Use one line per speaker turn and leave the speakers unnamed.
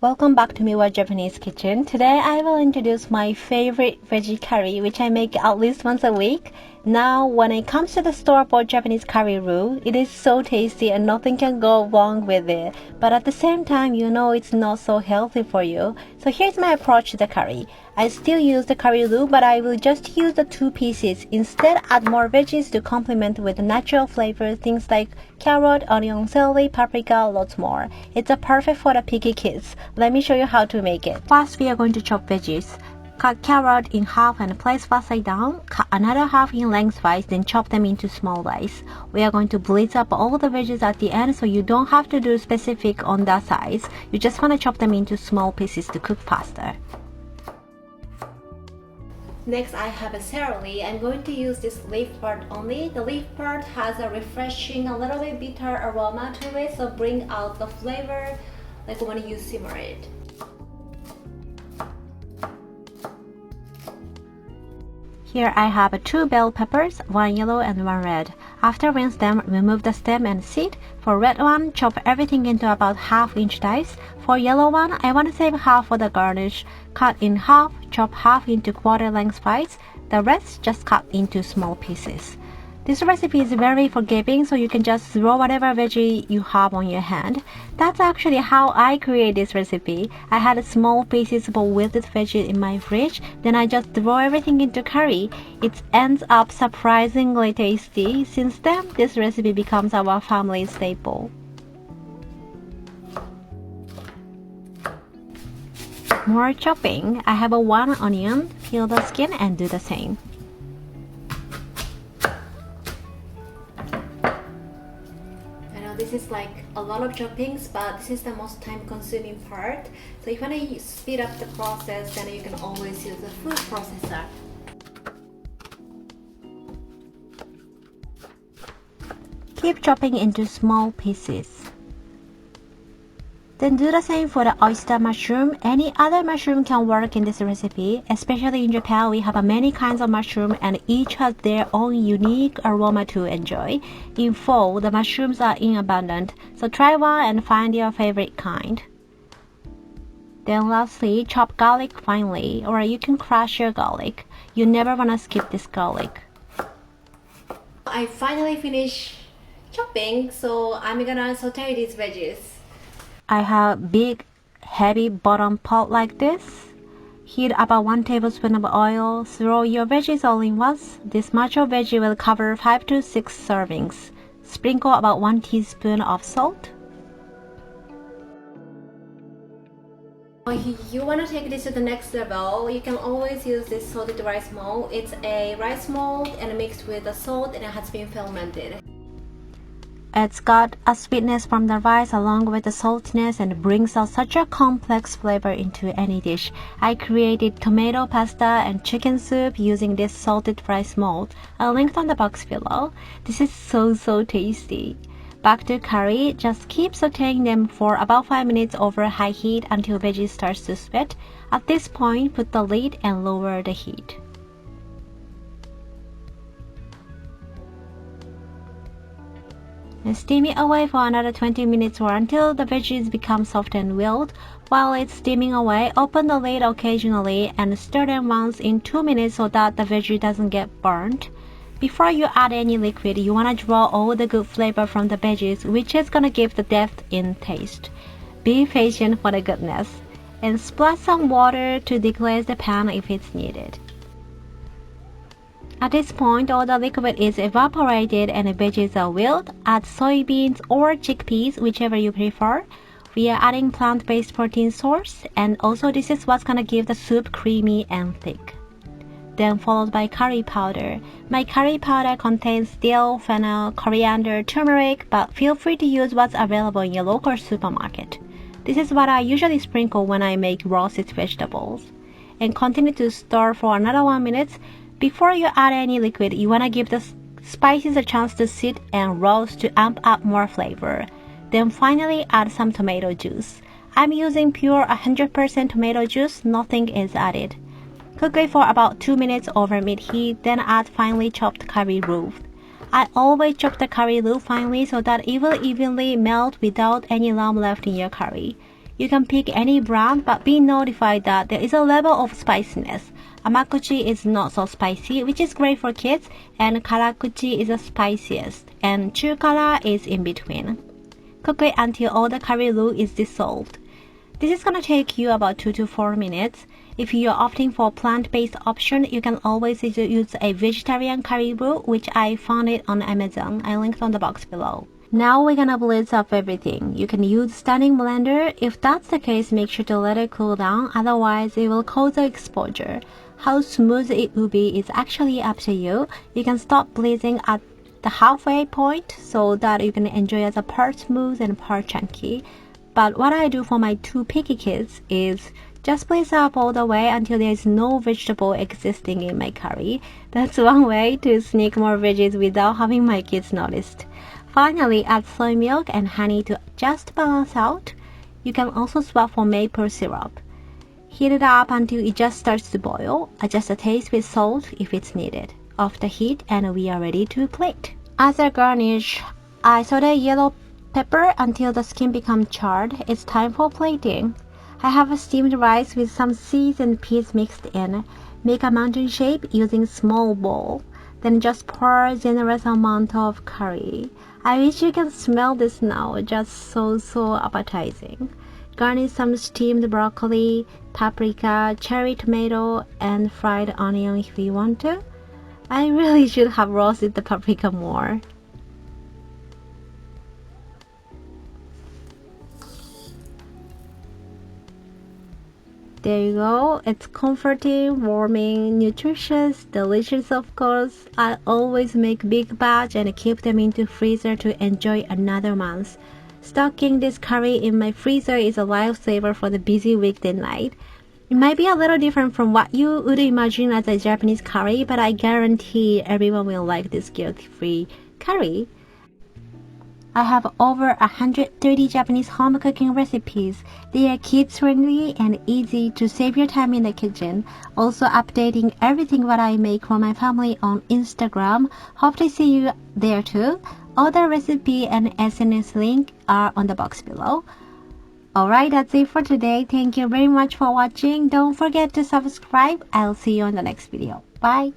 Welcome back to Miwa Japanese Kitchen. Today I will introduce my favorite veggie curry, which I make at least once a week. Now, when it comes to the store-bought Japanese curry roux, it is so tasty and nothing can go wrong with it. But at the same time, you know it's not so healthy for you. So here's my approach to the curry. I still use the curry roux, but I will just use the 2 pieces. Instead, add more veggies to complement with natural flavor, things like carrot, onion, celery, paprika, lots more. It's perfect for the picky kids. Let me show you how to make it. First, we are going to chop veggies. Cut carrot in half and place fast side down. Cut another half in lengthwise, then chop them into small dice. We are going to blitz up all the veggies at the end, so you don't have to do specific on that size. You just want to chop them into small pieces to cook faster. Next, I have a celery. I'm going to use this leaf part only. The leaf part has a refreshing, a little bit bitter aroma to it, so bring out the flavor like when you simmer it. Here I have 2 bell peppers, 1 yellow and 1 red. After rinse them, remove the stem and seed. For red one, chop everything into about half-inch dice. For yellow one, I want to save half for the garnish. Cut in half, chop half into quarter lengthwise. The rest just cut into small pieces. This recipe is very forgiving, so you can just throw whatever veggie you have on your hand. That's actually how I create this recipe. I had small pieces of wilted veggie in my fridge, then I just throw everything into curry. It ends up surprisingly tasty. Since then, this recipe becomes our family staple. More chopping. I have 1 onion, peel the skin and do the same. This is like a lot of choppings, but this is the most time-consuming part. So if you want to speed up the process, then you can always use a food processor. Keep chopping into small pieces. Then do the same for the oyster mushroom. Any other mushroom can work in this recipe. Especially in Japan, we have many kinds of mushroom and each has their own unique aroma to enjoy. In fall, the mushrooms are in abundance, so try one and find your favorite kind. Then lastly, chop garlic finely, or you can crush your garlic. You never want to skip this garlic. I finally finished chopping, so I'm gonna saute these veggies. I have big, heavy bottom pot like this. Heat about 1 tablespoon of oil. Throw your veggies all in once. This much of veggie will cover 5 to 6 servings. Sprinkle about 1 teaspoon of salt. If you want to take this to the next level, you can always use this salted rice mold. It's a rice mold and mixed with the salt and it has been fermented. It's got a sweetness from the rice along with the saltiness and brings out such a complex flavor into any dish. I created tomato pasta and chicken soup using this salted rice mold. I'll link on the box below. This is so tasty. Back to curry, just keep sauteing them for about 5 minutes over high heat until veggie starts to sweat. At this point, put the lid and lower the heat. And steam it away for another 20 minutes or until the veggies become soft and willed. While it's steaming away, open the lid occasionally and stir them once in 2 minutes so that the veggie doesn't get burnt. Before you add any liquid, you want to draw all the good flavor from the veggies, which is gonna give the depth in taste. Be patient for the goodness. And splash some water to deglaze the pan if it's needed. At this point, all the liquid is evaporated and the veggies are willed. Add soybeans or chickpeas, whichever you prefer. We are adding plant-based protein source, and also this is what's gonna give the soup creamy and thick. Then followed by curry powder. My curry powder contains dill, fennel, coriander, turmeric, but feel free to use what's available in your local supermarket. This is what I usually sprinkle when I make roasted vegetables. And continue to stir for another 1 minute. Before you add any liquid, you want to give the spices a chance to sit and roast to amp up more flavor. Then finally add some tomato juice. I'm using pure 100% tomato juice, nothing is added. Cook it for about 2 minutes over mid-heat, then add finely chopped curry roux. I always chop the curry roux finely so that it will evenly melt without any lump left in your curry. You can pick any brand, but be notified that there is a level of spiciness. Amakuchi is not so spicy, which is great for kids, and karakuchi is the spiciest, and chukara is in between. Cook it until all the curry roux is dissolved. This is gonna take you about 2 to 4 minutes. If you are opting for a plant-based option, you can always use a vegetarian curry roux, which I found it on Amazon. I linked on the box below. Now we're gonna blitz up everything. You can use standing blender. If that's the case, make sure to let it cool down, otherwise it will cause exposure. How smooth it will be is actually up to you. You can stop blitzing at the halfway point so that you can enjoy as a part smooth and part chunky. But what I do for my 2 picky kids is just blitz up all the way until there is no vegetable existing in my curry. That's one way to sneak more veggies without having my kids noticed. Finally, add soy milk and honey to just balance out. You can also swap for maple syrup. Heat it up until it just starts to boil. Adjust the taste with salt if it's needed. Off the heat and we are ready to plate. As a garnish, I saute yellow pepper until the skin becomes charred. It's time for plating. I have a steamed rice with some seeds and peas mixed in. Make a mountain shape using small bowl. Then just pour a generous amount of curry. I wish you can smell this now, just so appetizing. Garnish some steamed broccoli, paprika, cherry tomato, and fried onion if you want to. I really should have roasted the paprika more. There you go. It's comforting, warming, nutritious, delicious of course. I always make big batch and keep them into freezer to enjoy another month. Stocking this curry in my freezer is a lifesaver for the busy weekday night. It might be a little different from what you would imagine as a Japanese curry, but I guarantee everyone will like this guilt-free curry. I have over 130 Japanese home cooking recipes. They are kids-friendly and easy to save your time in the kitchen. Also updating everything what I make for my family on Instagram. Hope to see you there too. All the recipe and SNS link are on the box below. Alright, that's it for today. Thank you very much for watching. Don't forget to subscribe. I'll see you on the next video. Bye.